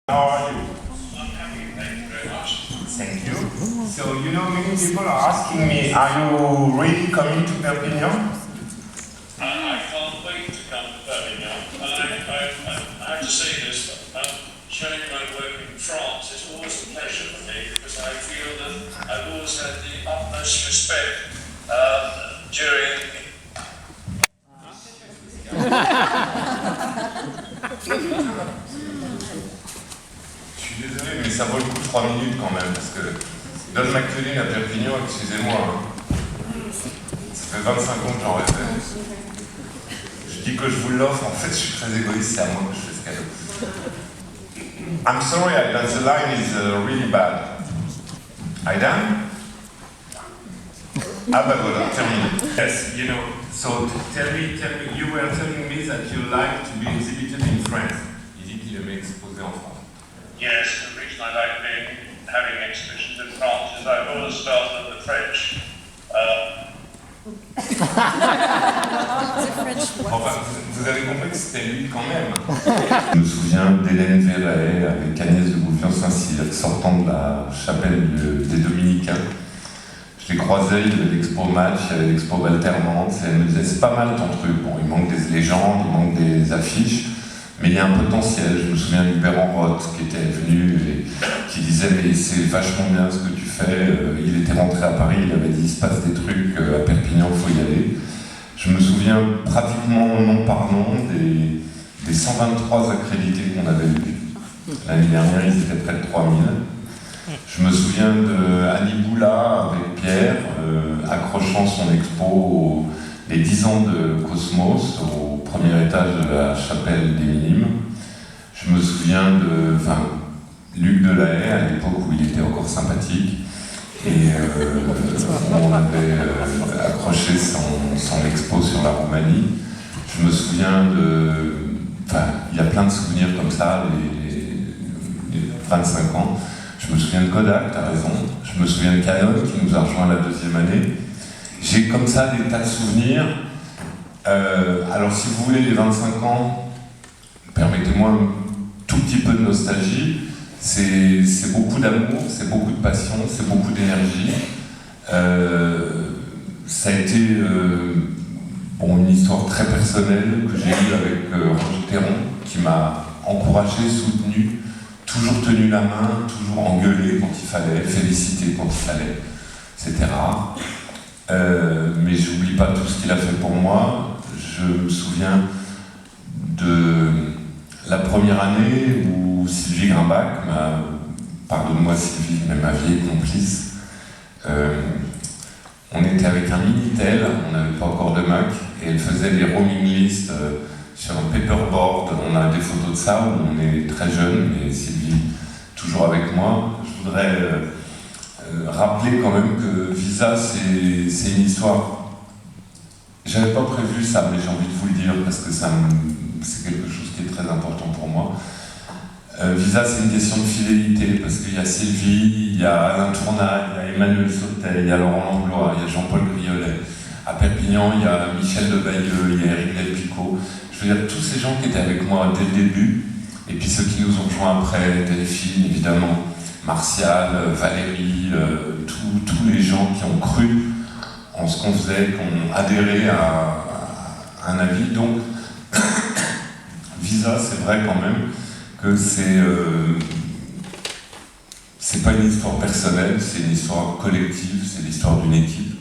How are you? I'm happy, thank you very much. Thank you. So, many people are asking me, are you really coming to Perpignan? I can't wait to come to Perpignan. I have to say this, sharing my work in France is always a pleasure for me because I feel that I've always had the utmost respect during. Je suis désolé, mais ça vaut le coup 3 minutes quand même, parce que Don McCullin à Perpignan, excusez-moi, ça fait 25 ans que j'en rêvais. Je dis que je vous l'offre, en fait je suis très égoïste, c'est à moi que je fais ce cadeau. I'm sorry, Aidan, the line is really bad. Aidan? Ah bah voilà, terminé. Yes, so tell me, you were telling me that you like to be exhibited in France. Il dit qu'il aimait exposer en France. Yes, the reason I like having exhibitions in France is I've always felt that the French. Enfin, vous avez compris que c'était lui quand même. Je me souviens d'Hélène Verret avec Agnès de Gouvion-Saint-Cyr sortant de la chapelle des Dominicains. Je les croisais, il y avait l'expo match, il y avait l'expo alternante, et elle me disait c'est pas mal ton truc, bon il manque des légendes, il manque des affiches, mais il y a un potentiel. Je me souviens d'Hubert Roth qui était venu et qui disait mais c'est vachement bien ce que tu fais. Il était rentré à Paris, il avait dit il se passe des trucs à Perpignan, il faut y aller. Je me souviens pratiquement nom par nom des 123 accrédités qu'on avait vus. L'année dernière ils étaient près de 3000. Je me souviens d'Annie Boula avec Pierre accrochant son expo les 10 ans de Cosmos au premier étage de la chapelle des Minimes. Je me souviens de Luc Delahaye à l'époque où il était encore sympathique et on avait accroché son expo sur la Roumanie. Je me souviens il y a plein de souvenirs comme ça, les 25 ans. Je me souviens de Kodak, t'as raison. Je me souviens de Canon qui nous a rejoint la 2e année. J'ai comme ça des tas de souvenirs. Alors si vous voulez les 25 ans, permettez-moi un tout petit peu de nostalgie. C'est beaucoup d'amour, c'est beaucoup de passion, c'est beaucoup d'énergie. Ça a été une histoire très personnelle que j'ai eue avec Roger Théron, qui m'a encouragé, soutenu, toujours tenu la main, toujours engueulé quand il fallait, félicité quand il fallait. C'était rare. Mais j'oublie pas tout ce qu'il a fait pour moi. Je me souviens de la première année où Sylvie Grimbach, pardonne-moi Sylvie, mais ma vieille complice, on était avec un Minitel, on n'avait pas encore de Mac, et elle faisait les roaming lists sur un paperboard. On a des photos de ça où on est très jeune, mais Sylvie toujours avec moi. Je voudrais rappeler quand même que Visa c'est une histoire. J'avais pas prévu ça, mais j'ai envie de vous le dire parce que c'est quelque chose qui est très important pour moi. Visa c'est une question de fidélité parce qu'il y a Sylvie, il y a Alain Tournal, il y a Emmanuel Sautet, il y a Laurent Langlois, il y a Jean-Paul Griolet. À Perpignan, il y a Michel Debailleux, il y a Eric Delpicot. Je veux dire, tous ces gens qui étaient avec moi dès le début, et puis ceux qui nous ont rejoints après, Delphine évidemment, Martial, Valérie, tous les gens qui ont cru en ce qu'on faisait, qui ont adhéré à un avis. Donc, Visa, c'est vrai quand même que c'est pas une histoire personnelle, c'est une histoire collective, c'est l'histoire d'une équipe.